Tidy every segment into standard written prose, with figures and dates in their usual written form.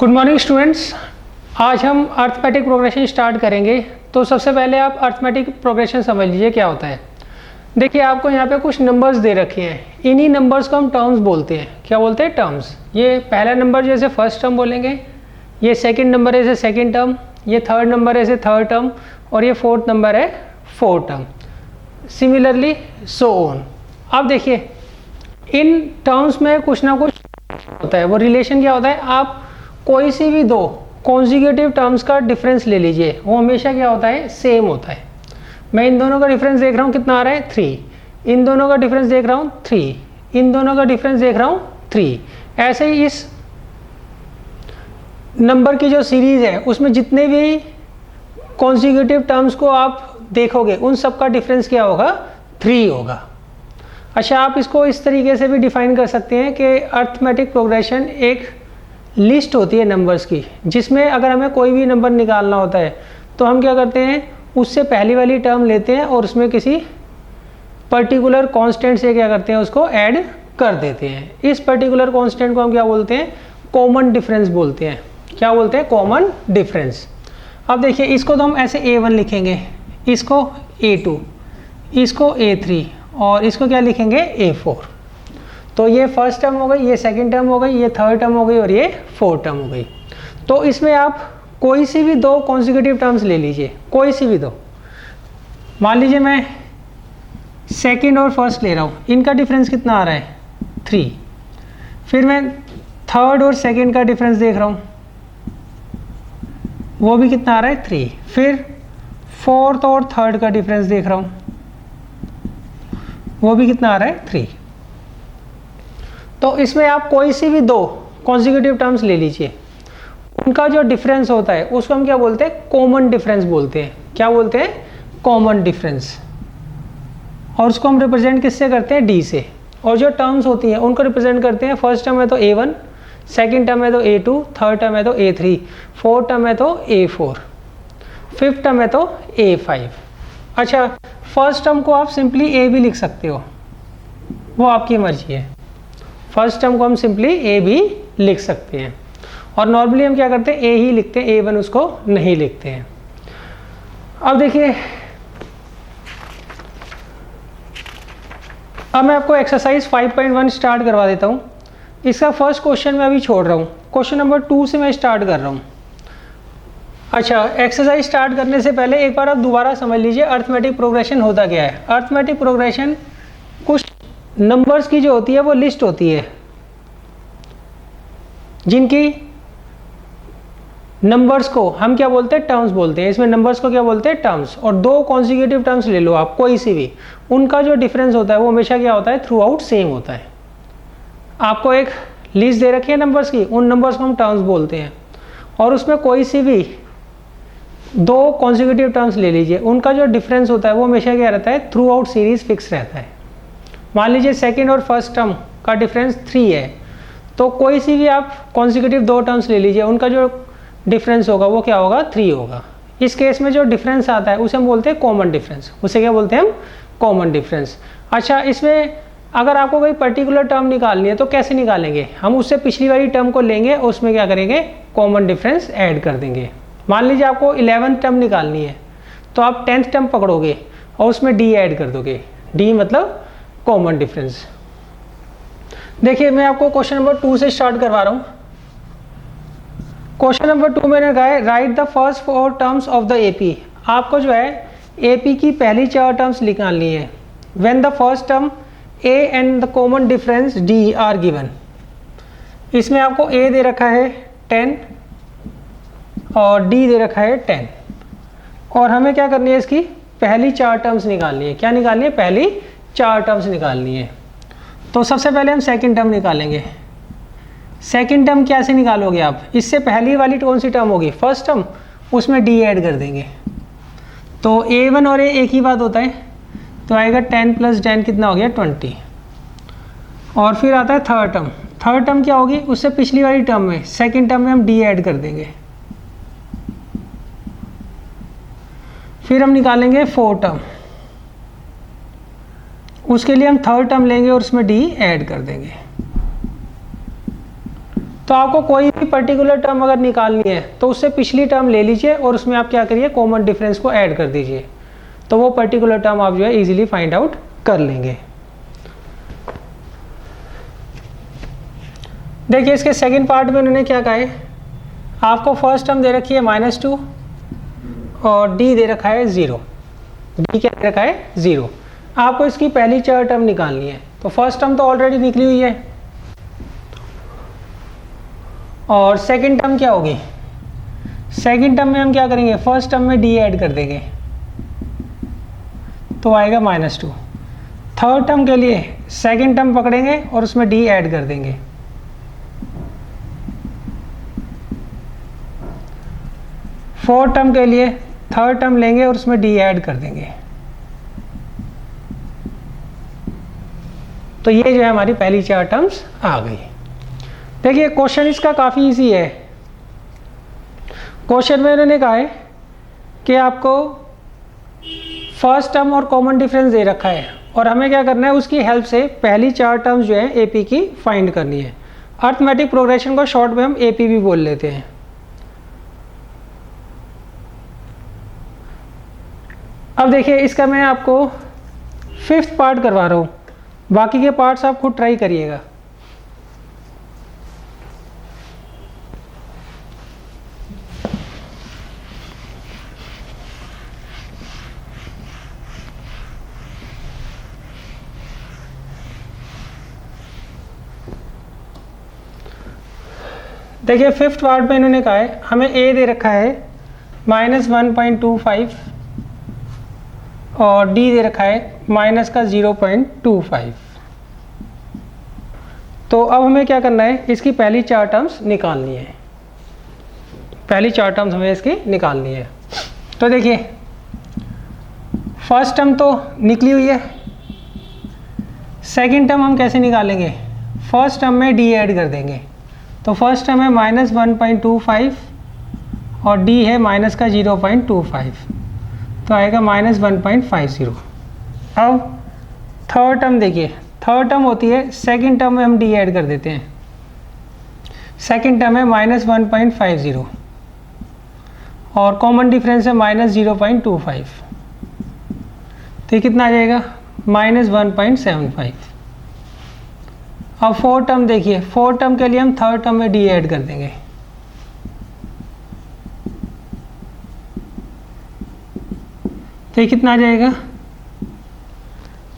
Good morning students. आज हम arithmetic progression start करेंगे। तो सबसे पहले आप अर्थमेटिक प्रोग्रेशन समझ लीजिए क्या होता है। देखिए आपको यहाँ पे कुछ नंबर्स दे रखे हैं, इन्हीं नंबर्स को हम टर्म्स बोलते हैं। क्या बोलते हैं? टर्म्स। ये पहला नंबर जैसे फर्स्ट टर्म बोलेंगे, ये सेकंड नंबर है जैसे सेकंड टर्म, ये थर्ड नंबर है जैसे थर्ड टर्म, और ये फोर्थ नंबर है fourth term. Similarly so on. अब देखिए इन टर्म्स में कुछ ना कुछ होता है। वो रिलेशन क्या होता है, आप कोई सी भी दो कॉन्जिक्यूटिव टर्म्स का डिफरेंस ले लीजिए, वो हमेशा क्या होता है? सेम होता है। मैं इन दोनों का डिफरेंस देख रहा हूँ, कितना आ रहा है? 3। इन दोनों का डिफरेंस देख रहा हूँ 3। इन दोनों का डिफरेंस देख रहा हूँ 3। ऐसे ही इस नंबर की जो सीरीज है उसमें जितने भी कॉन्जिक्यूटिव टर्म्स को आप देखोगे उन सब का डिफरेंस क्या होगा? 3 होगा। अच्छा, आप इसको इस तरीके से भी डिफाइन कर सकते हैं कि अर्थमेटिक प्रोग्रेशन एक लिस्ट होती है नंबर्स की, जिसमें अगर हमें कोई भी नंबर निकालना होता है तो हम क्या करते हैं, उससे पहली वाली टर्म लेते हैं और उसमें किसी पर्टिकुलर कांस्टेंट से क्या करते हैं, उसको ऐड कर देते हैं। इस पर्टिकुलर कांस्टेंट को हम क्या बोलते हैं? कॉमन डिफरेंस बोलते हैं। क्या बोलते हैं? Common difference. अब देखिए इसको तो हम ऐसे A1 लिखेंगे, इसको A2, इसको A3 और इसको क्या लिखेंगे? A4। तो ये फर्स्ट टर्म हो गई, ये सेकंड टर्म हो गई, ये थर्ड टर्म हो गई और ये फोर्थ टर्म हो गई। तो इसमें आप कोई सी भी दो कॉन्जिक्यूटिव टर्म्स ले लीजिए, कोई सी भी दो। मान लीजिए मैं सेकंड और फर्स्ट ले रहा हूँ, इनका डिफरेंस कितना आ रहा है? 3। फिर मैं थर्ड और सेकंड का डिफरेंस देख रहा हूँ, वो भी कितना आ रहा है? 3। फिर फोर्थ और थर्ड का डिफरेंस देख रहा हूँ, वो भी कितना आ रहा है? 3। तो इसमें आप कोई सी भी दो कॉन्जिक्यूटिव टर्म्स ले लीजिए, उनका जो डिफरेंस होता है उसको हम क्या बोलते हैं? कॉमन डिफरेंस बोलते हैं। क्या बोलते हैं? Common difference. और उसको हम रिप्रेजेंट किससे करते हैं? डी से। और जो टर्म्स होती हैं उनको रिप्रेजेंट करते हैं, फर्स्ट टर्म है तो A1, सेकंड टर्म है तो A2, थर्ड टर्म है तो A3, फोर्थ टर्म है तो A4, फिफ्थ टर्म है तो A5। अच्छा, फर्स्ट टर्म को आप सिंपली A भी लिख सकते हो, वो आपकी मर्जी है। फर्स्ट टर्म को हम सिंपली A भी लिख सकते हैं, और नॉर्मली हम क्या करते हैं? A ही लिखते हैं, A1 उसको नहीं लिखते हैं। अब देखिए, अब मैं आपको एक्सरसाइज 5.1 स्टार्ट करवा देता हूँ। इसका फर्स्ट क्वेश्चन मैं अभी छोड़ रहा हूँ, क्वेश्चन नंबर 2 से मैं स्टार्ट कर रहा हूँ। अच्छा, एक्सरसाइज स्टार्ट करने से पहले एक बार आप दोबारा समझ लीजिए अर्थमेटिक प्रोग्रेशन होता क्या है। अर्थमेटिक प्रोग्रेशन कुछ नंबर्स की जो होती है वो लिस्ट होती है, जिनकी नंबर्स को हम क्या बोलते हैं? टर्म्स बोलते हैं। इसमें नंबर्स को क्या बोलते हैं? टर्म्स। और दो कॉन्जिक्यूटिव टर्म्स ले लो आप, कोई सी भी, उनका जो डिफरेंस होता है वो हमेशा क्या होता है? थ्रू आउट सेम होता है। आपको एक लिस्ट दे रखी है नंबर्स की, उन नंबर्स को हम टर्म्स बोलते हैं, और उसमें कोई सी भी दो कॉन्जिक्यूटिव टर्म्स ले लीजिए, उनका जो डिफरेंस होता है वो हमेशा क्या रहता है? थ्रू आउट सीरीज फिक्स रहता है। मान लीजिए सेकेंड और फर्स्ट टर्म का डिफरेंस 3 है, तो कोई सी भी आप कॉन्जिक्यूटिव दो टर्म्स ले लीजिए, उनका जो डिफरेंस होगा वो क्या होगा? 3 होगा। इस केस में जो डिफरेंस आता है उसे हम बोलते हैं कॉमन डिफरेंस। उसे क्या बोलते हैं हम? Common difference. अच्छा, इसमें अगर आपको कोई पर्टिकुलर टर्म निकालनी है तो कैसे निकालेंगे? हम उससे पिछली वाली टर्म को लेंगे और उसमें क्या करेंगे? कॉमन डिफरेंस ऐड कर देंगे। मान लीजिए आपको 11th टर्म निकालनी है, तो आप 10th टर्म पकड़ोगे और उसमें डी ऐड कर दोगे। डी मतलब कॉमन डिफरेंस। देखिए मैं आपको क्वेश्चन नंबर 2 से स्टार्ट करवा रहा हूँ। क्वेश्चन नंबर 2 मैंने कहा है right the first 4 terms of the AP। आपको जो है AP की पहली 4 टर्म्स निकालनी है। When the first term A and the common difference D are given. इसमें आपको A दे रखा है 10 और D दे रखा है 10, और हमें क्या करनी है? इसकी पहली 4 टर्म्स निकालनी है। क्या निकालनी है? पहली 4 टर्म्स निकालनी है। तो सबसे पहले हम सेकंड टर्म निकालेंगे। सेकंड टर्म कैसे निकालोगे आप? इससे पहली वाली कौन सी टर्म होगी? फर्स्ट टर्म, उसमें D ऐड कर देंगे। तो A1 और A एक ही बात होता है, तो आएगा 10 + 10 कितना हो गया? 20। और फिर आता है थर्ड टर्म। थर्ड टर्म क्या होगी? उससे पिछली वाली टर्म में, सेकंड टर्म में हम D ऐड कर देंगे। फिर हम निकालेंगे फोर्थ टर्म, उसके लिए हम थर्ड टर्म लेंगे और उसमें D ऐड कर देंगे। तो आपको कोई भी पर्टिकुलर टर्म अगर निकालनी है तो उससे पिछली टर्म ले लीजिए और उसमें आप क्या करिए, कॉमन डिफरेंस को ऐड कर दीजिए, तो वो पर्टिकुलर टर्म आप जो है इजीली फाइंड आउट कर लेंगे। देखिए इसके सेकंड पार्ट में उन्होंने क्या कहा है, आपको फर्स्ट टर्म दे रखी है -2 और डी दे रखा है 0। डी क्या दे रखा है, 0। आपको इसकी पहली 4 टर्म निकालनी है। तो फर्स्ट टर्म तो ऑलरेडी निकली हुई है, और सेकंड टर्म क्या होगी, सेकंड टर्म में हम क्या करेंगे, फर्स्ट टर्म में डी ऐड कर देंगे तो आएगा -2। थर्ड टर्म के लिए सेकंड टर्म पकड़ेंगे और उसमें डी ऐड कर देंगे। फोर्थ टर्म के लिए थर्ड टर्म लेंगे और उसमें डी ऐड कर देंगे। तो ये जो है हमारी पहली 4 टर्म्स आ गई। देखिए क्वेश्चन इसका काफ़ी इजी है। क्वेश्चन में उन्होंने कहा है कि आपको फर्स्ट टर्म और कॉमन डिफरेंस दे रखा है और हमें क्या करना है, उसकी हेल्प से पहली 4 टर्म्स जो है एपी की फाइंड करनी है। अर्थमेटिक प्रोग्रेशन को शॉर्ट में हम एपी भी बोल लेते हैं। अब देखिए इसका मैं आपको 5th पार्ट करवा रहा हूँ, बाकी के पार्ट्स आप खुद ट्राई करिएगा। देखिए 5th पार्ट में इन्होंने कहा है, हमें ए दे रखा है -1.25 और डी दे रखा है -0.25। तो अब हमें क्या करना है, इसकी पहली 4 टर्म्स निकालनी है। पहली 4 टर्म्स हमें इसकी निकालनी है। तो देखिए फर्स्ट टर्म तो निकली हुई है, सेकंड टर्म हम कैसे निकालेंगे, फर्स्ट टर्म में डी ऐड कर देंगे। तो फर्स्ट टर्म है -1.25 और डी है -0.25, तो आएगा -1.50। अब थर्ड टर्म देखिए, थर्ड टर्म होती है सेकंड टर्म में हम डी ऐड कर देते हैं। सेकंड टर्म है -1.50 और कॉमन डिफरेंस है -0.25, तो ये कितना आ जाएगा, -1.75। अब फोर्थ टर्म देखिए, फोर्थ टर्म के लिए हम थर्ड टर्म में डी ऐड कर देंगे। तो ये कितना आ जाएगा,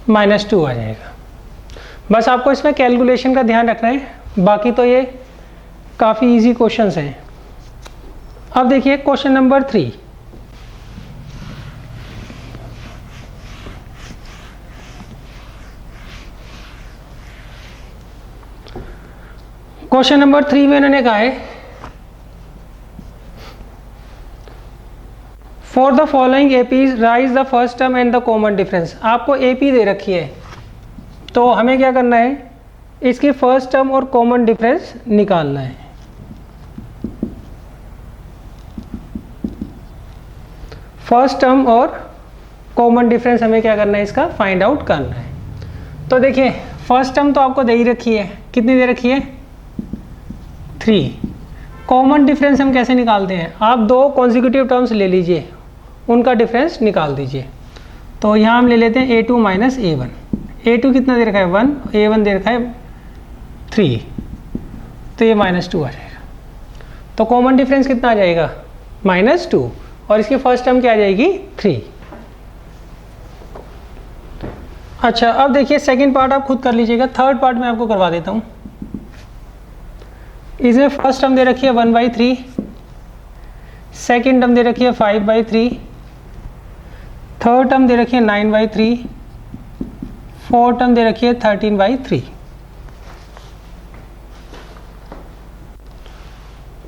-2 आ जाएगा। बस आपको इसमें कैलकुलेशन का ध्यान रखना है, बाकी तो ये काफ़ी इजी क्वेश्चंस हैं। अब देखिए क्वेश्चन नंबर 3। क्वेश्चन नंबर 3 में इन्होंने कहा है, for the following APs rise the first term and the common difference. आपको एपी दे रखी है, तो हमें क्या करना है, इसकी फर्स्ट टर्म और कॉमन डिफरेंस निकालना है। फर्स्ट टर्म और कॉमन डिफरेंस हमें क्या करना है, इसका फाइंड आउट करना है। तो देखिए फर्स्ट टर्म तो आपको दे ही रखी है, कितनी दे रखी है, 3। कॉमन डिफरेंस हम कैसे निकालते हैं, आप 2 कॉन्जिक्यूटिव टर्म्स ले लीजिए, उनका डिफरेंस निकाल दीजिए। तो यहाँ हम ले लेते हैं a2 माइनस a1। a2 कितना दे रखा है, 1, a1 दे रखा है 3, तो ये -2 आ जाएगा। तो कॉमन डिफरेंस कितना आ जाएगा, -2, और इसकी फर्स्ट टर्म क्या आ जाएगी, 3। अच्छा अब देखिए सेकंड पार्ट आप खुद कर लीजिएगा, थर्ड पार्ट मैं आपको करवा देता हूँ। इसमें फर्स्ट टर्म दे रखी है 1/3, सेकंड टर्म दे रखी है 5/3, थर्ड टर्म दे रखी है 9/3, फोर्थ टर्म दे रखी है 13/3।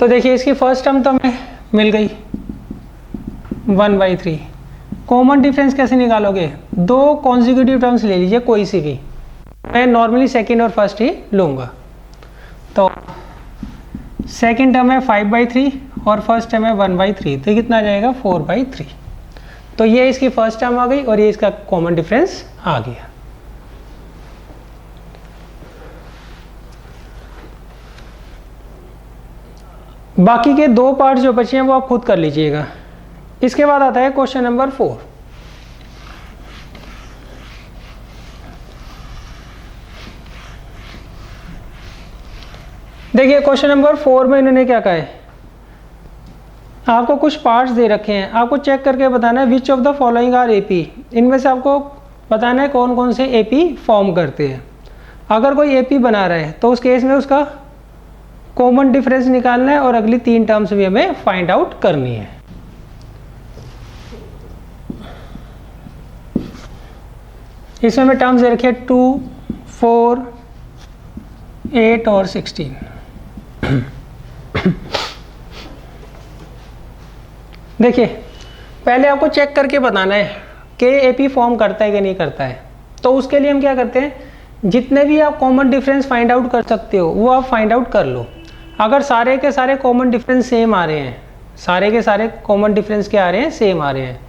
तो देखिए इसकी फर्स्ट टर्म तो हमें मिल गई 1/3। कॉमन डिफरेंस कैसे निकालोगे, 2 कॉन्जिक्यूटिव टर्म्स ले लीजिए कोई सी भी, मैं नॉर्मली सेकंड और फर्स्ट ही लूँगा। तो सेकंड टर्म है 5/3 और फर्स्ट टर्म है 1/3, तो ये कितना आ जाएगा, 4/3। तो ये इसकी फर्स्ट टर्म आ गई और ये इसका कॉमन डिफरेंस आ गया। बाकी के 2 पार्ट जो बचे हैं वो आप खुद कर लीजिएगा। इसके बाद आता है क्वेश्चन नंबर 4। देखिए क्वेश्चन नंबर 4 में इन्होंने क्या कहा है, आपको कुछ पार्ट्स दे रखे हैं, आपको चेक करके बताना है which of the following are AP. इनमें से आपको बताना है कौन कौन से एपी फॉर्म करते हैं। अगर कोई एपी बना रहा है तो उस केस में उसका कॉमन डिफरेंस निकालना है और अगली 3 टर्म्स भी हमें फाइंड आउट करनी है। इसमें हमें टर्म्स दे रखे हैं 2, 4, 8 और 16। देखिए पहले आपको चेक करके बताना है कि एपी फॉर्म करता है कि नहीं करता है। तो उसके लिए हम क्या करते हैं, जितने भी आप कॉमन डिफरेंस फाइंड आउट कर सकते हो वो आप फाइंड आउट कर लो। अगर सारे के सारे कॉमन डिफरेंस सेम आ रहे हैं, सारे के सारे कॉमन डिफरेंस क्या आ रहे हैं, सेम आ रहे हैं,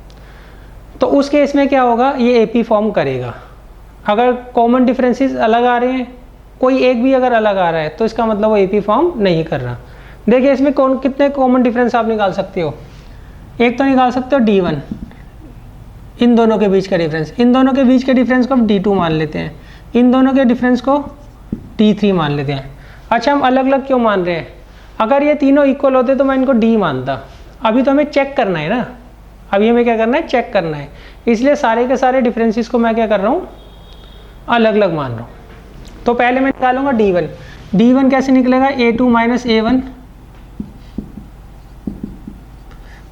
तो उस केस में क्या होगा, ये एपी फॉर्म करेगा। अगर कॉमन डिफरेंसेस अलग आ रहे हैं, कोई एक भी अगर अलग आ रहा है, तो इसका मतलब वो एपी फॉर्म नहीं कर रहा। देखिए इसमें कितने कॉमन डिफरेंस आप निकाल सकते हो। एक तो निकाल सकते हो D1, इन दोनों के बीच का डिफरेंस। इन दोनों के बीच के डिफरेंस को हम D2 मान लेते हैं, इन दोनों के डिफरेंस को D3 मान लेते हैं। अच्छा हम अलग अलग क्यों मान रहे हैं, अगर ये तीनों इक्वल होते तो मैं इनको D मानता। अभी तो हमें चेक करना है ना, अभी हमें क्या करना है, चेक करना है। इसलिए सारे के सारे डिफरेंसेस को मैं क्या कर रहा हूँ, अलग अलग मान रहा हूँ। तो पहले मैं निकालूंगा D1। D1 कैसे निकलेगा, A2 माइनस A1,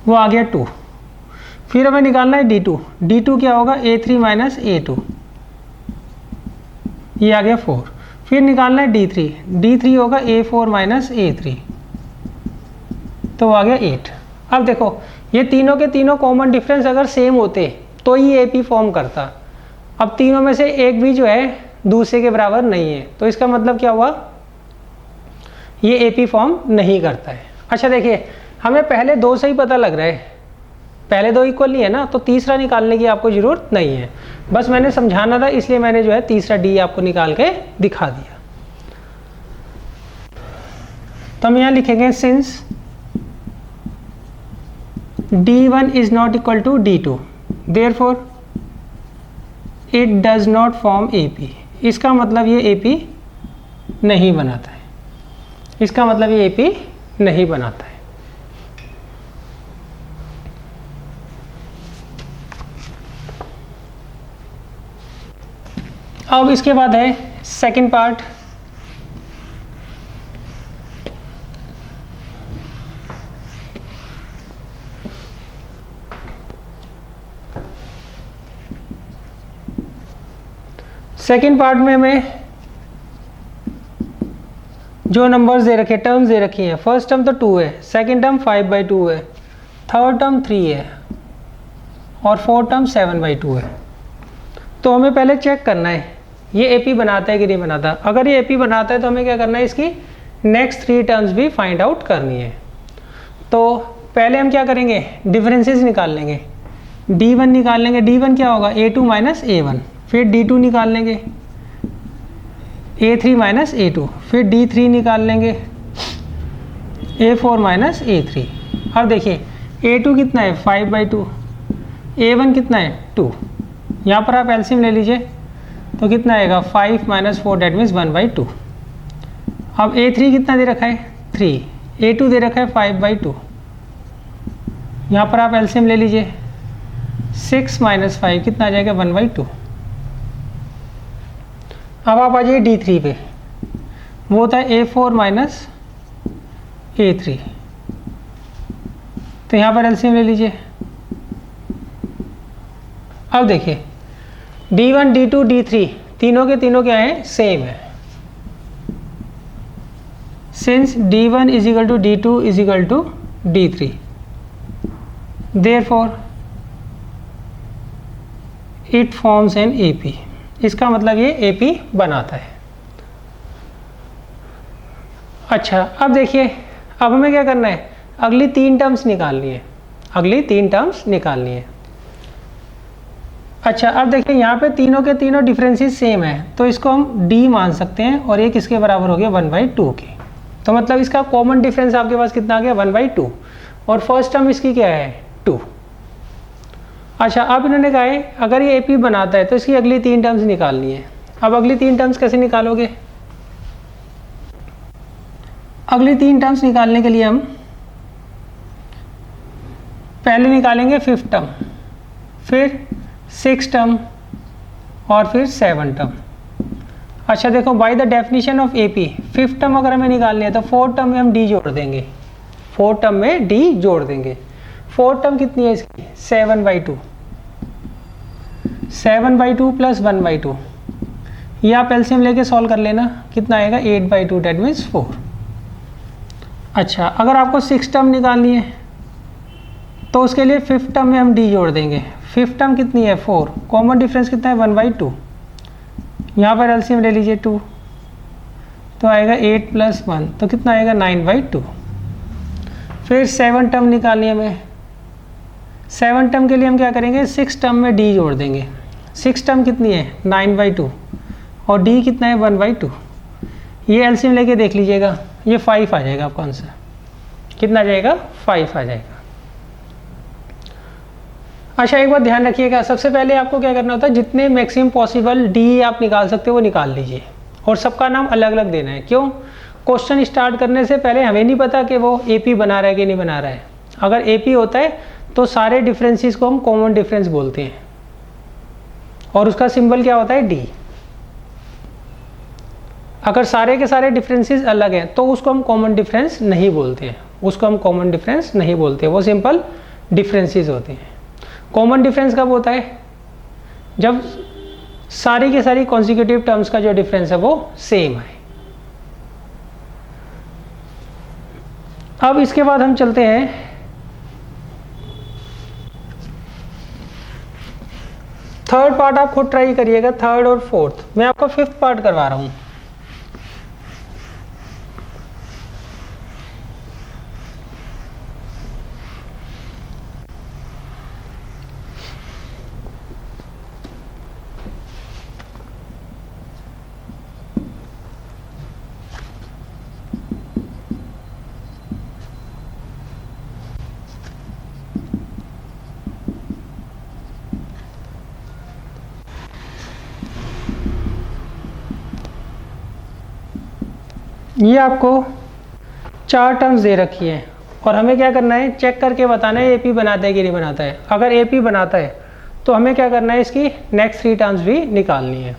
वो आ गया 2। फिर हमें निकालना है D2। D2 क्या होगा, A3 माइनस A2, ये आ गया 4। फिर निकालना है D3। D3 होगा A4 माइनस A3, तो वो आ गया 8। अब देखो ये तीनों के तीनों कॉमन डिफरेंस अगर सेम होते तो ही एपी फॉर्म करता। अब तीनों में से एक भी जो है दूसरे के बराबर नहीं है, तो इसका मतलब क्या हुआ, ये एपी फॉर्म नहीं करता है। अच्छा देखिए हमें पहले 2 से ही पता लग रहा है, पहले 2 इक्वल नहीं है ना, तो तीसरा निकालने की आपको ज़रूरत नहीं है। बस मैंने समझाना था इसलिए मैंने जो है तीसरा डी आपको निकाल के दिखा दिया। तो हम यहाँ लिखेंगे since D1 is not equal to D2, therefore it does not form AP। इसका मतलब ये AP नहीं बनाता है, इसका मतलब ये AP नहीं बनाता है। अब इसके बाद है सेकंड पार्ट। सेकेंड पार्ट में हमें जो नंबर्स दे रखे, टर्म्स दे रखी हैं, फर्स्ट टर्म तो 2 है, सेकेंड टर्म 5/2 है, थर्ड टर्म 3 है और फोर्थ टर्म 7/2 है। तो हमें पहले चेक करना है ये एपी बनाता है कि नहीं बनाता। अगर ये एपी बनाता है तो हमें क्या करना है, इसकी नेक्स्ट 3 टर्म्स भी फाइंड आउट करनी है। तो पहले हम क्या करेंगे, डिफरेंसेस निकाल लेंगे। D1 निकाल लेंगे, D1 क्या होगा, A2 माइनस A1। फिर D2 निकाल लेंगे, A3 माइनस A2। फिर D3 निकाल लेंगे, A4 माइनस A3। अब देखिए A2 कितना है, 5/2, A1 कितना है, 2। यहाँ पर आप एलसीएम ले लीजिए तो कितना आएगा, 5 माइनस 4 डेट मीन्स 1/2। अब A3 कितना दे रखा है, 3, A2 दे रखा है 5/2। यहाँ पर आप एलसीएम ले लीजिए, 6 माइनस 5 कितना आ जाएगा, 1/2। अब आप आ जाइए D3 पे, वो होता है A4 माइनस A3। तो यहाँ पर एलसीएम ले लीजिए। अब देखिए D1, D2, D3 तीनों के तीनों क्या है, सेम है। Since D1 is equal to D2 is equal to D3, therefore it forms an AP। इसका मतलब ये AP बनाता है। अच्छा अब देखिए, अब हमें क्या करना है, अगली 3 टर्म्स निकालनी है, अगली 3 टर्म्स निकालनी है। अच्छा अब देखिए यहाँ पे तीनों के तीनों डिफरेंसेस सेम है, तो इसको हम D मान सकते हैं और ये किसके बराबर हो गया, 1/2 के। तो मतलब इसका कॉमन डिफरेंस आपके पास कितना आ गया 1/2 और फर्स्ट टर्म इसकी क्या है 2। अच्छा अब इन्होंने कहा है अगर ये AP बनाता है तो इसकी अगली 3 टर्म्स निकालनी है। अब अगली 3 टर्म्स कैसे निकालोगे? अगली 3 टर्म्स निकालने के लिए हम पहले निकालेंगे 5th टर्म, फिर 6th टर्म और फिर 7th टर्म। अच्छा देखो by the definition of AP 5th term अगर हमें निकालनी है तो 4th टर्म में हम D जोड़ देंगे, 4th टर्म में D जोड़ देंगे। 4th टर्म कितनी है इसकी 7/2, 7/2 प्लस 1/2, ये आप एलसीएम लेके सॉल्व कर लेना, कितना आएगा 8/2 डेट मीन्स 4। अच्छा अगर आपको 6th टर्म निकालनी है तो उसके लिए 5th टर्म में हम D जोड़ देंगे। 5th टर्म कितनी है 4, कॉमन डिफरेंस कितना है 1/2, यहाँ पर एलसीएम ले लीजिए 2, तो आएगा 8 + 1 तो कितना आएगा 9/2। फिर 7th टर्म निकालनी है हमें, 7th टर्म के लिए हम क्या करेंगे 6th टर्म में D जोड़ देंगे। 6th टर्म कितनी है 9/2 और D कितना है 1/2, ये एलसीएम लेके देख लीजिएगा, ये 5 आ जाएगा आपका आंसर। कितना आ जाएगा 5 आ जाएगा। अच्छा एक बात ध्यान रखिएगा, सबसे पहले आपको क्या करना होता है जितने मैक्सिमम पॉसिबल D आप निकाल सकते हो वो निकाल लीजिए और सबका नाम अलग अलग देना है। क्यों? क्वेश्चन स्टार्ट करने से पहले हमें नहीं पता कि वो AP बना रहा है कि नहीं बना रहा है। अगर AP होता है तो सारे डिफरेंसेस को हम कॉमन डिफरेंस बोलते हैं और उसका सिंबल क्या होता है D। अगर सारे के सारे डिफरेंसेस अलग हैं तो उसको हम कॉमन डिफरेंस नहीं बोलते हैं, उसको हम कॉमन डिफरेंस नहीं बोलते, वो सिंपल डिफरेंसेस होते हैं। कॉमन डिफरेंस कब होता है? जब सारी के सारी कॉन्सिक्यूटिव टर्म्स का जो डिफरेंस है वो सेम है। अब इसके बाद हम चलते हैं थर्ड पार्ट, आप खुद ट्राई करिएगा, थर्ड और फोर्थ। मैं आपको 5th पार्ट करवा रहा हूँ। ये आपको 4 टर्म्स दे रखी है और हमें क्या करना है चेक करके बताना है AP बनाता है कि नहीं बनाता है। अगर AP बनाता है तो हमें क्या करना है इसकी नेक्स्ट 3 टर्म्स भी निकालनी है।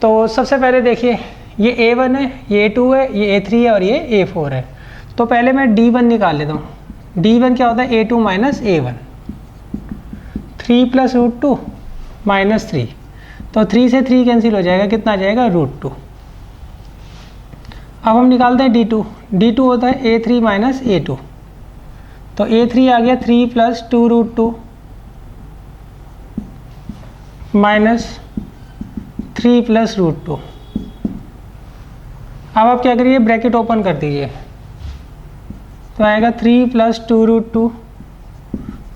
तो सबसे पहले देखिए ये A1 है, ये A2 है, ये A3 है और ये A4 है। तो पहले मैं D1 निकाल लेता हूँ। D1 क्या होता है A2 - A1, 3 + √2 - 3, तो 3 से 3 कैंसिल हो जाएगा, कितना आ जाएगा √2। अब हम निकालते हैं D2। D2 होता है A3 - A2, तो A3 आ गया 3 + 2 √2 - 3 + √2। अब आप क्या करिए ब्रैकेट ओपन कर दीजिए, तो आएगा 3 + 2 √2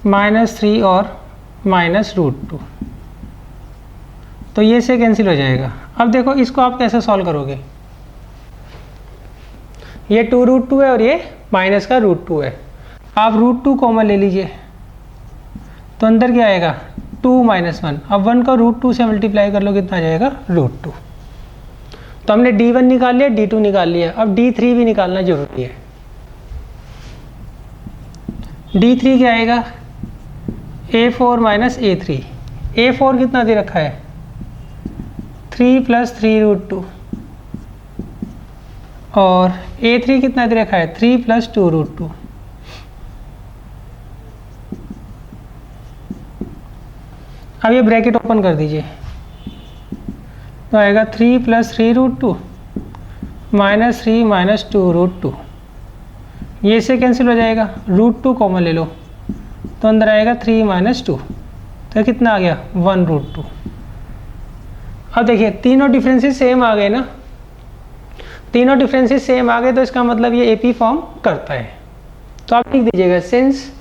- 3 और -√2, तो ये से कैंसिल हो जाएगा। अब देखो इसको आप कैसे सॉल्व करोगे, ये 2 √2 है और ये माइनस का √2 है, आप √2 कॉमन ले लीजिए, तो अंदर क्या आएगा 2 - 1। अब 1 को √2 से मल्टीप्लाई कर लो, कितना आ जाएगा √2। तो हमने D1 निकाल लिया, D2 निकाल लिया, अब D3 भी निकालना जरूरी है। D3 क्या आएगा A4 - A3। A4 कितना दे रखा है 3 + 3 √2 और A3 कितना दे रखा है 3 + 2 √2। अब ये ब्रैकेट ओपन कर दीजिए, तो आएगा 3 + 3 √2 - 3 - 2 √2, ये से कैंसिल हो जाएगा, √2 कॉमन ले लो, तो अंदर आएगा 3 - 2, तो कितना आ गया 1 √2। अब देखिए तीनों डिफरेंसेस सेम आ गए ना, तीनों डिफरेंसेस सेम आ गए तो इसका मतलब ये AP फॉर्म करता है। तो आप लिख दीजिएगा since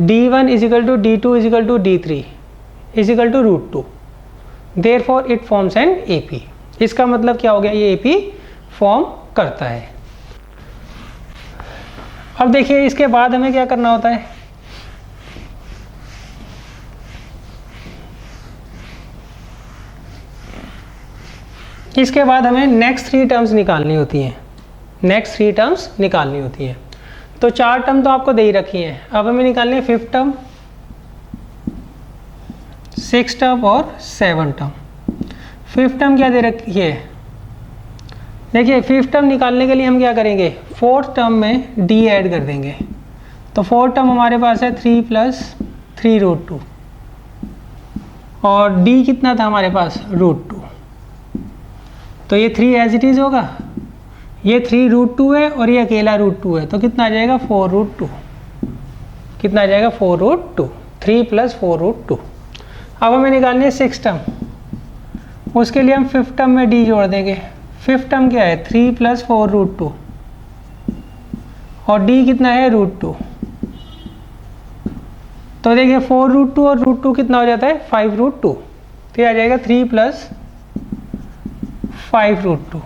D1 = D2 = D3 = √2 therefore it forms an AP। इसका मतलब क्या हो गया, ये AP फॉर्म करता है। अब देखिए इसके बाद हमें क्या करना होता है, इसके बाद हमें नेक्स्ट 3 टर्म्स निकालनी होती हैं, नेक्स्ट 3 टर्म्स निकालनी होती हैं। तो 4 टर्म तो आपको दे ही रखी हैं, अब हमें निकालनी है 5th टर्म, 6th टर्म और 7th टर्म। 5th टर्म क्या दे रखी है, देखिए 5th टर्म निकालने के लिए हम क्या करेंगे, 4th टर्म में d ऐड कर देंगे। तो 4th टर्म हमारे पास है 3 + 3√2 और d कितना था हमारे पास, √2। तो ये 3 एज इट इज़ होगा, ये 3√2 है और ये अकेला √2 है, तो कितना आ जाएगा 4√2। कितना आ जाएगा 4√2, 3 + 4√2। अब हमें निकालनी है 6th टर्म, उसके लिए हम 5th टर्म में d जोड़ देंगे। 5th टर्म क्या है, 3 + 4√2 और d कितना है √2। तो देखिए 4√2 और √2 कितना हो जाता है 5√2, तो ये आ जाएगा 3 + 5√2।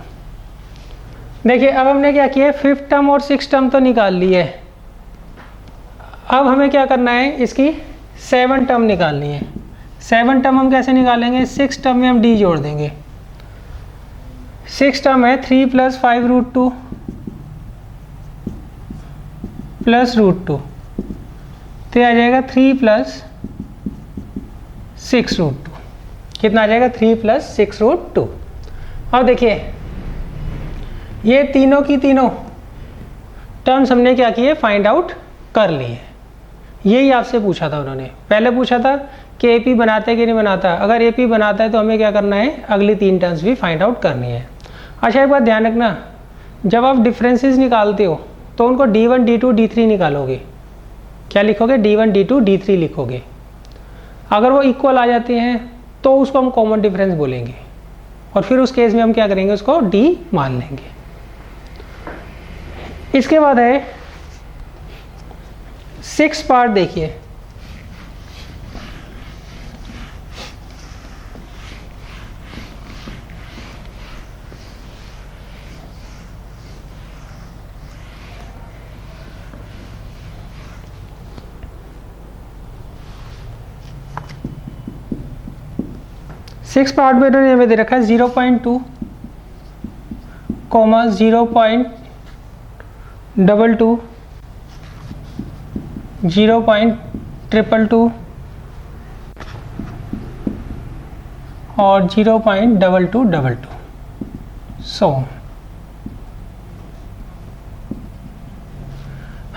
देखिए अब हमने क्या किया, 5th टर्म और 6th टर्म तो निकाल ली है, अब हमें क्या करना है, इसकी 7th टर्म निकालनी है। 7th टर्म हम कैसे निकालेंगे, 6th टर्म में हम d जोड़ देंगे। 6th टर्म है 3 + 5√2 + √2, तो आ जाएगा 3 + 6√2। कितना आ जाएगा 3 + 6√2। अब देखिए ये तीनों की तीनों टर्म्स हमने क्या किए, फाइंड आउट कर लिए। यही आपसे पूछा था उन्होंने, पहले पूछा था कि एपी बनाता है कि नहीं बनाता। अगर एपी बनाता है तो हमें क्या करना है, अगली 3 टर्म्स भी फाइंड आउट करनी है। अच्छा एक बात ध्यान रखना, जब आप डिफरेंसेस निकालते हो तो उनको d1 d2 d3 निकालोगे। क्या लिखोगे, d1 d2 d3 लिखोगे। अगर वो इक्वल आ जाते हैं तो उसको हम कॉमन डिफरेंस बोलेंगे और फिर उस केस में हम क्या करेंगे, उसको d मान लेंगे। इसके बाद है 6th पार्ट, देखिए सिक्स पार्ट में इन्होंने हमें दे रखा है 0.2, 0.22, 0.222 और 0.2222। सो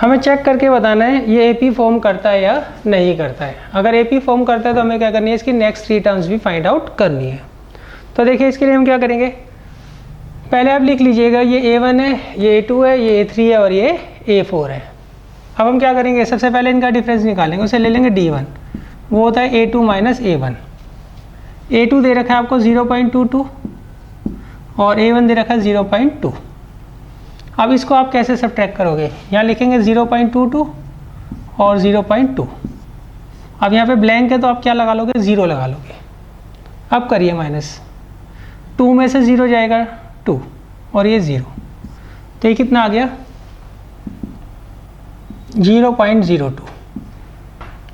हमें चेक करके बताना है ये एपी फॉर्म करता है या नहीं करता है। अगर एपी फॉर्म करता है तो हमें क्या करनी है, इसकी नेक्स्ट 3 टर्म्स भी फाइंड आउट करनी है। तो देखिए इसके लिए हम क्या करेंगे, पहले आप लिख लीजिएगा ये A1 है, ये A2 है, ये A3 है और ये A4 है। अब हम क्या करेंगे, सबसे पहले इनका डिफरेंस निकालेंगे, उसे ले लेंगे D1, वो होता है A2 - A1। A2 दे रखा है आपको 0.22 और A1 दे रखा है 0.2। अब इसको आप कैसे सब्ट्रैक्ट करोगे, यहाँ लिखेंगे 0.22 और 0.2। अब यहाँ पे ब्लैंक है तो आप क्या लगा लोगे, 0 लगा लोगे। अब करिए माइनस, 2 में से 0 जाएगा 2 और ये 0, तो ये कितना आ गया 0.02।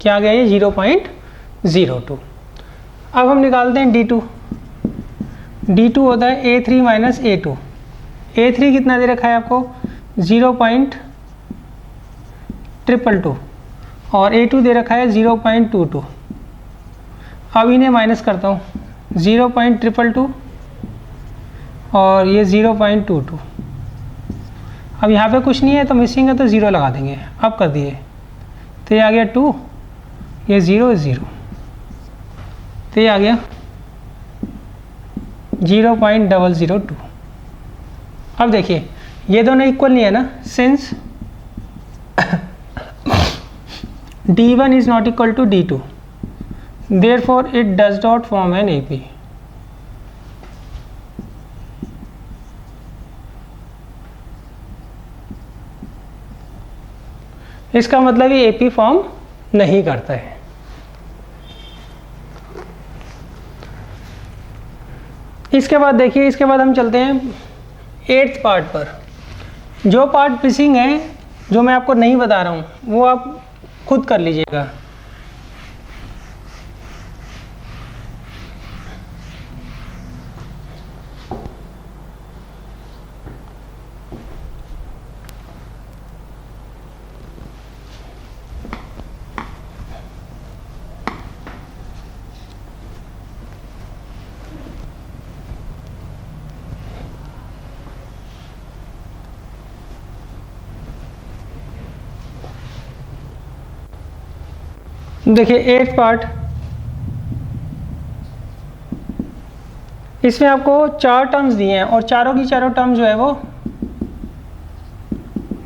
क्या आ गया ये 0.02। अब हम निकालते हैं D2। D2 होता है A3 - A2। A3 कितना दे रखा है आपको 0.222 और A2 दे रखा है 0.22। अब इन्हें माइनस करता हूँ, 0.222 और ये 0.22। अब यहाँ पे कुछ नहीं है तो मिसिंग है तो 0 लगा देंगे। अब कर दिए तो ये आ गया 2, ये 0 0, तो ये आ गया 0.002। अब देखिए ये दोनों इक्वल नहीं है ना, since D1 is not equal to D2, therefore it does not form an AP। इसका मतलब ये AP फॉर्म नहीं करता है। इसके बाद देखिए, इसके बाद हम चलते हैं 8th पार्ट पर। जो पार्ट मिसिंग है जो मैं आपको नहीं बता रहा हूँ वो आप खुद कर लीजिएगा। देखिए 8th पार्ट, इसमें आपको 4 टर्म्स दिए हैं और चारों की चारों टर्म जो है वो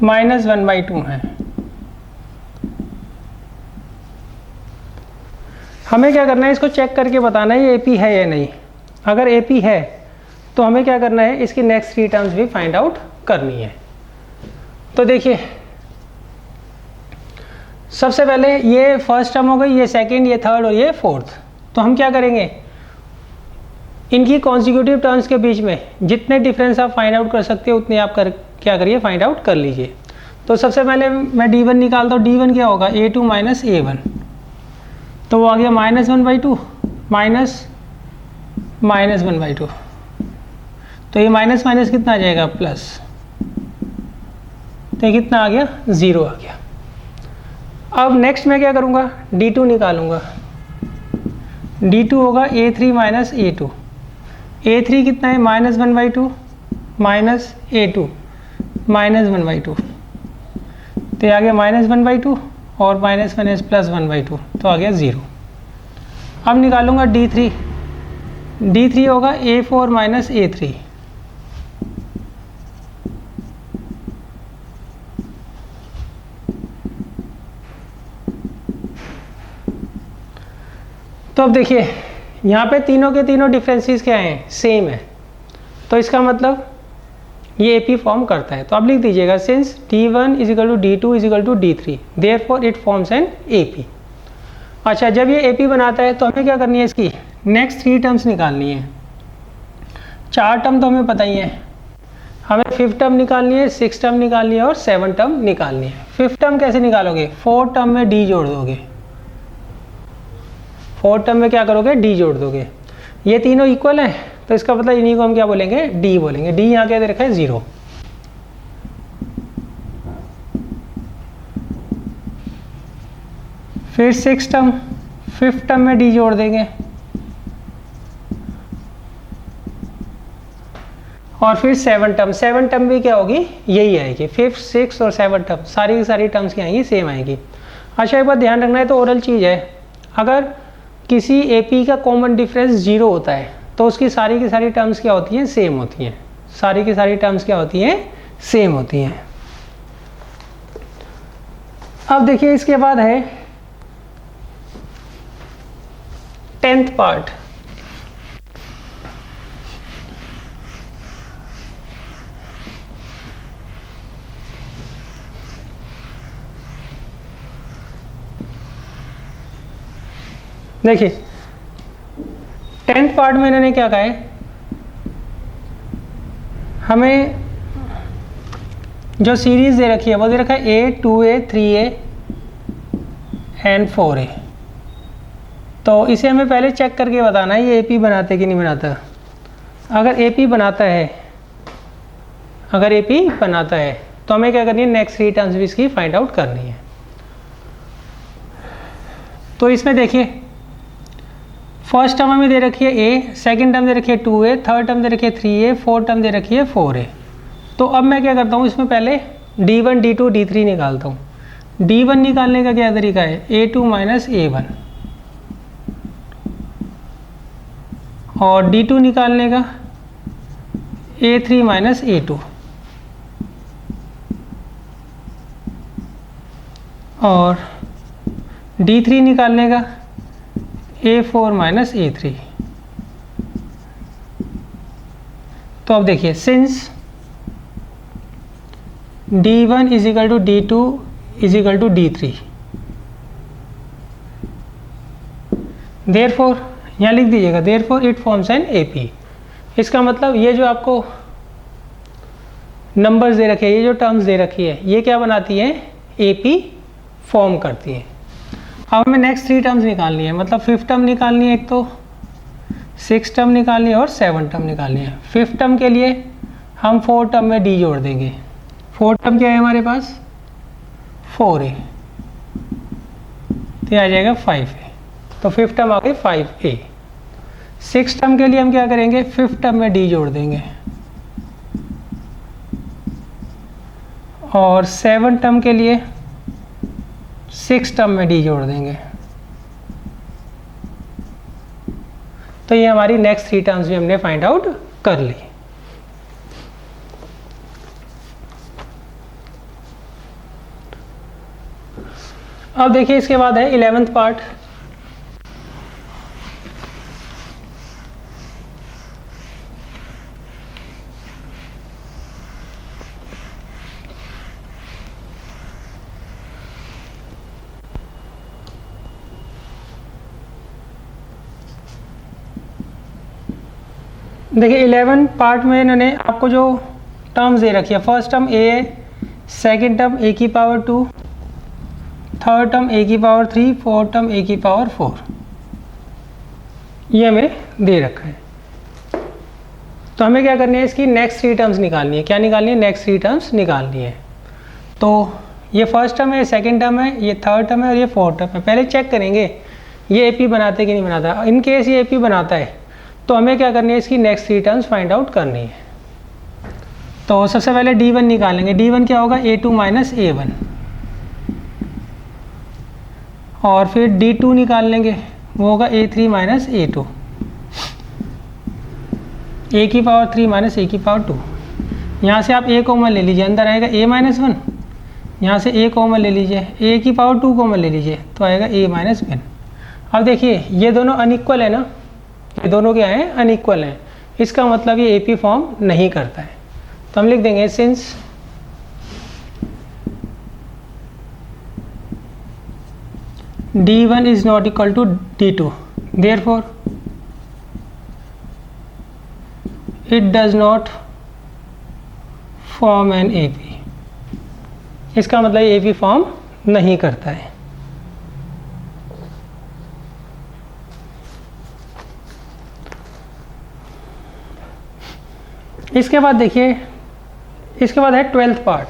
-1/2 है। हमें क्या करना है, इसको चेक करके बताना है ये एपी है या नहीं। अगर एपी है तो हमें क्या करना है, इसकी नेक्स्ट 3 टर्म्स भी फाइंड आउट करनी है। तो देखिए सबसे पहले ये फर्स्ट टर्म हो गई, ये सेकंड, ये थर्ड और ये फोर्थ। तो हम क्या करेंगे, इनकी कॉन्सिक्यूटिव टर्म्स के बीच में जितने डिफरेंस आप फाइंड आउट कर सकते हो उतने आप क्या करिए फाइंड आउट कर लीजिए। तो सबसे पहले मैं d1 निकालता हूँ। d1 क्या होगा, a2 माइनस a1, तो वो आ गया -1/2 -1/2। तो ये माइनस माइनस कितना आ जाएगा, प्लस, तो ये कितना आ गया, 0 आ गया। अब नेक्स्ट मैं क्या करूँगा, d2 निकालूंगा। d2 होगा a3 माइनस a2। a3 कितना है, -1/2 माइनस a2 -1/2, तो ये आ गया -1/2 और माइनस माइनस +1/2, तो आ गया 0। अब निकालूंगा d3। d3 होगा a4 माइनस a3। तो अब देखिए यहाँ पे तीनों के तीनों डिफरेंसेस क्या हैं, सेम है। तो इसका मतलब ये एपी फॉर्म करता है। तो आप लिख दीजिएगा since d1 = d2 = d3 therefore it forms an AP. अच्छा, जब ये एपी बनाता है तो हमें क्या करनी है, इसकी नेक्स्ट 3 टर्म्स निकालनी है। 4 टर्म तो हमें पता ही है, हमें 5th टर्म निकालनी है, 6th टर्म निकालनी है और 7th टर्म निकालनी है। 5th टर्म कैसे निकालोगे, 4th टर्म में d जोड़ दोगे। 4th टर्म में क्या करोगे, d जोड़ दोगे। ये तीनों इक्वल हैं तो इसका मतलब इन्हीं को हम क्या बोलेंगे, d बोलेंगे। d यहाँ क्या दे रखा है, 0। फिर 6th टर्म, 5th टर्म में d जोड़ देंगे और फिर 7th टर्म। 7th टर्म भी क्या होगी, यही आएगी। 5th, 6th और 7th टर्म सारी की सारी टर्म्स क्या आएंगी, सेम आएगी। अच्छा, एक बात ध्यान रखना है, तो ओरल चीज़ है, अगर किसी एपी का कॉमन डिफरेंस 0 होता है तो उसकी सारी की सारी टर्म्स क्या होती हैं, सेम होती हैं। सारी की सारी टर्म्स क्या होती हैं, सेम होती हैं। अब देखिए इसके बाद है 10th पार्ट। देखिए 10th पार्ट में इन्होंने क्या कहा है, हमें जो सीरीज दे रखी है वो दे रखा है a, 2a, 3a and 4a। तो इसे हमें पहले चेक करके बताना है ये एपी बनाते कि नहीं बनाता। अगर एपी बनाता है, अगर एपी बनाता है तो हमें क्या करनी है, नेक्स्ट 3 टर्म्स भी इसकी फाइंड आउट करनी है। तो इसमें देखिए फर्स्ट टर्म हमें दे रखी है a, सेकंड टर्म दे रखी है 2a, थर्ड टर्म दे रखी है 3a, फोर्थ टर्म दे रखी है 4a। तो अब मैं क्या करता हूँ, इसमें पहले d1, d2, d3 निकालता हूँ। d1 निकालने का क्या तरीका है, a2 माइनस a1, और d2 निकालने का a3 माइनस a2, और d3 निकालने का a4 माइनस a3। तो अब देखिए since d1 = d2 = d3 therefore, यहाँ लिख दीजिएगा therefore it forms an AP. इसका मतलब ये जो आपको नंबर्स दे रखे हैं, ये जो टर्म्स दे रखी है ये क्या बनाती है, AP फॉर्म करती है। अब हमें नेक्स्ट 3 टर्म्स निकालनी है, मतलब 5th टर्म निकालनी है, एक तो 6th टर्म निकालनी है और 7th टर्म निकालनी है। 5th टर्म के लिए हम 4 टर्म में D जोड़ देंगे। 4th टर्म क्या है हमारे पास, 4A, तो आ जाएगा 5A, तो 5th टर्म आ गई 5A। 6th टर्म के लिए हम क्या करेंगे, 5th टर्म में D जोड़ देंगे और 7th टर्म के लिए 6th टर्म में D जोड़ देंगे। तो ये हमारी नेक्स्ट 3 टर्म्स भी हमने फाइंड आउट कर ली। अब देखिए इसके बाद है 11th पार्ट। देखिए 11 पार्ट में इन्होंने आपको जो टर्म्स दे रखी है, फर्स्ट टर्म A है, सेकेंड टर्म A की पावर 2, थर्ड टर्म A की पावर 3, फोर्थ टर्म A की पावर 4, ये हमें दे रखा है। तो हमें क्या करनी है, इसकी नेक्स्ट 3 टर्म्स निकालनी है। क्या निकालनी है, नेक्स्ट 3 टर्म्स निकालनी है। तो ये फर्स्ट टर्म है, सेकेंड टर्म है, ये थर्ड टर्म है और ये फोर्थ टर्म है। पहले चेक करेंगे ये AP बनाते कि नहीं बनाता। इन केस ये AP बनाता है तो हमें क्या करनी है, इसकी नेक्स्ट 3 टर्म्स फाइंड आउट करनी है। तो सबसे पहले D1 निकालेंगे। D1 क्या होगा, A2 माइनस A1, और फिर D2 निकाल लेंगे, वो होगा A3 माइनस A2, A की पावर 3 माइनस A की पावर 2। यहाँ से आप A कॉमन ले लीजिए, अंदर आएगा A माइनस 1, यहाँ से A कॉमन ले लीजिए, A की पावर 2 कॉमन ले लीजिए, तो आएगा A माइनस 1। अब देखिए ये दोनों अनइक्वल है ना, ये दोनों क्या हैं, अनइक्वल हैं। इसका मतलब ये AP फॉर्म नहीं करता है। तो हम लिख देंगे since D1 is not equal to D2, therefore it does not form an AP। इसका मतलब ये AP फॉर्म नहीं करता है। इसके बाद देखिए, इसके बाद है 12th पार्ट।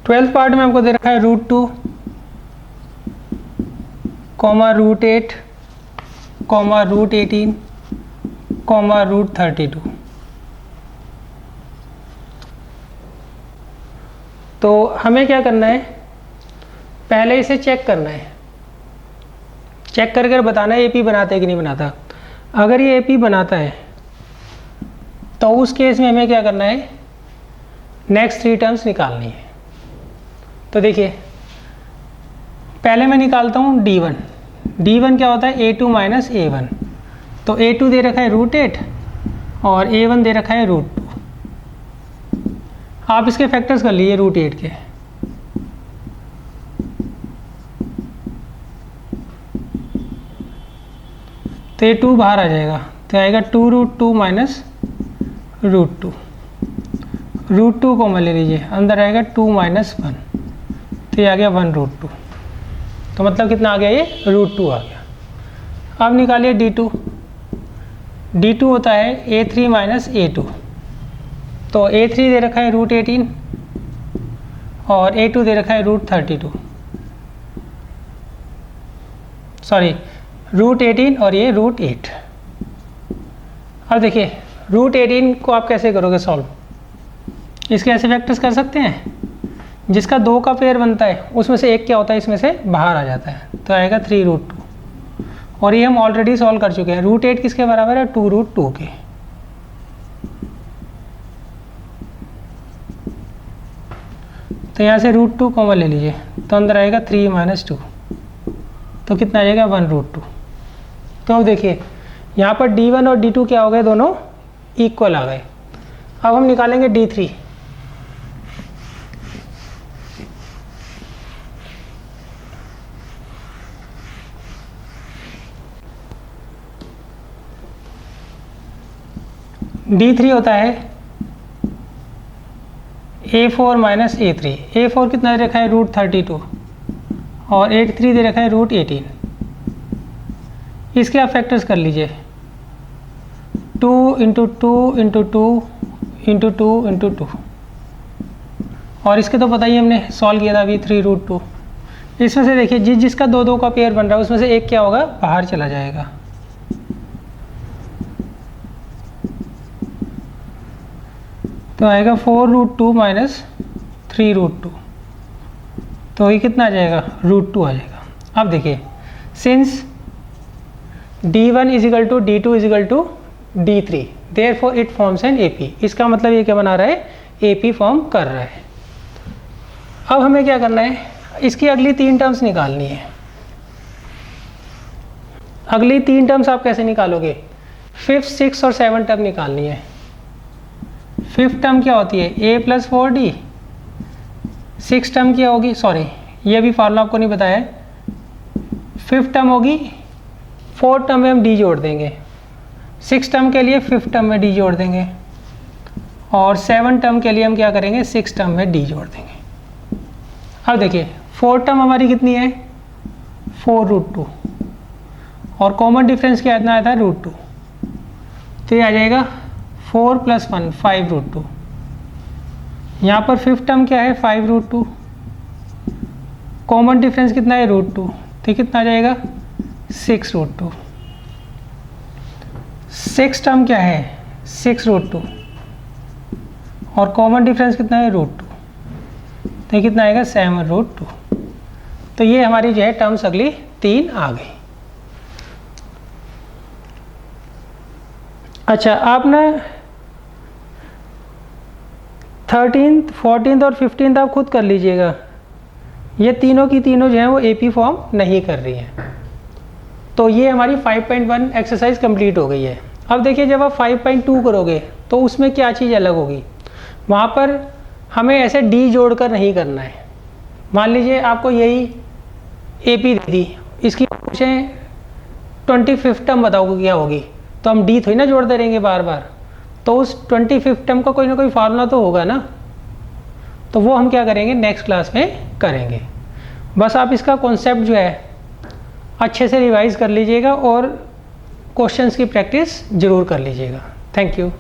ट्वेल्थ पार्ट में हमको दे रखा है √2, √8, √18, √32। तो हमें क्या करना है, पहले इसे चेक करना है, चेक कर बताना है AP बनाता है कि नहीं बनाता। अगर ये AP बनाता है तो उस केस में हमें क्या करना है, नेक्स्ट 3 टर्म्स निकालनी है। तो देखिए पहले मैं निकालता हूँ D1। D1 क्या होता है, A2 माइनस A1। तो A2 दे रखा है √8 और A1 दे रखा है √2। आप इसके फैक्टर्स कर लीजिए √8 के। तो A2 बाहर आ जाएगा, तो आएगा 2√2 माइनस √2। √2 को ले लीजिए, अंदर आएगा 2 माइनस 1, तो ये आ गया 1√2। तो मतलब कितना आ गया, ये √2 आ गया। अब निकालिए D2। D2 होता है A3 माइनस A2। तो A3 दे रखा है √18 और A2 दे रखा है √32, सॉरी √18 और ये √8। अब देखिए √18 को आप कैसे करोगे सॉल्व, इसके ऐसे फैक्टर्स कर सकते हैं, जिसका 2 का पेयर बनता है उसमें से एक क्या होता है, इसमें से बाहर आ जाता है, तो आएगा 3√2। और ये हम ऑलरेडी सॉल्व कर चुके हैं। √8 किसके बराबर है, 2√2 के। तो यहाँ से √2 कॉमन ले लीजिए, तो अंदर आएगा 3 माइनस 2, तो कितना आ जाएगा 1√2। तो अब देखिए यहाँ पर D1 और D2 क्या हो गए, दोनों इक्वल आ गए। अब हम निकालेंगे D3। D3 होता है A4 माइनस A3। A4 कितना दे रखा है √32 और A3 दे रखा है √18। इसके आप फैक्टर्स कर लीजिए 2 इंटू 2 इंटू 2 इंटू 2 इंटू 2 और इसके तो पता ही हमने सॉल्व किया था अभी 3√2। इसमें से देखिए जिसका 2 का पेयर बन रहा है उसमें से एक क्या होगा बाहर चला जाएगा। तो आएगा 4√2 माइनस 3√2। तो ये कितना आ जाएगा √2 आ जाएगा। अब देखिए since D1 is equal to D2 is equal to D3 therefore it forms an AP। इसका मतलब ये क्या बना रहा है AP फॉर्म कर रहा है। अब हमें क्या करना है इसकी अगली 3 टर्म्स निकालनी है। अगली 3 टर्म्स आप कैसे निकालोगे 5th 6th और 7th टर्म निकालनी है। 5th टर्म क्या होती है A plus 4D। 6th term क्या होगी सॉरी ये भी फार्मूला आपको नहीं बताया है। 5th टर्म होगी 4th टर्म में हम D जोड़ देंगे। 6th टर्म के लिए 5th टर्म में D जोड़ देंगे और 7th टर्म के लिए हम क्या करेंगे 6th टर्म में D जोड़ देंगे। अब देखिए 4th टर्म हमारी कितनी है 4√2 और कॉमन डिफरेंस क्या इतना आया था √2। तो ये आ जाएगा 4 + 1 5√2। यहाँ पर 5th टर्म क्या है 5√2 कॉमन डिफरेंस कितना है √2 तो कितना आ जाएगा 6√2। 6th टर्म क्या है 6√2 और कॉमन डिफरेंस कितना है √2 तो कितना आएगा 7√2। तो ये हमारी जो है टर्म्स अगली 3 आ गई। अच्छा आप ना 13th 14th और 15th आप खुद कर लीजिएगा। ये तीनों की तीनों जो है वो AP फॉर्म नहीं कर रही हैं। तो ये हमारी 5.1 एक्सरसाइज कंप्लीट हो गई है। अब देखिए जब आप 5.2 करोगे तो उसमें क्या चीज़ अलग होगी। वहाँ पर हमें ऐसे D जोड़कर नहीं करना है। मान लीजिए आपको यही AP दे दी इसकी पूछें 25th टर्म बताओ क्या होगी तो हम D थोड़ी ना जोड़ते रहेंगे बार बार। तो उस 25th टर्म का कोई ना कोई फार्मूला तो होगा ना। तो वो हम क्या करेंगे नेक्स्ट क्लास में करेंगे। बस आप इसका कॉन्सेप्ट जो है अच्छे से रिवाइज कर लीजिएगा और क्वेश्चंस की प्रैक्टिस ज़रूर कर लीजिएगा। Thank you.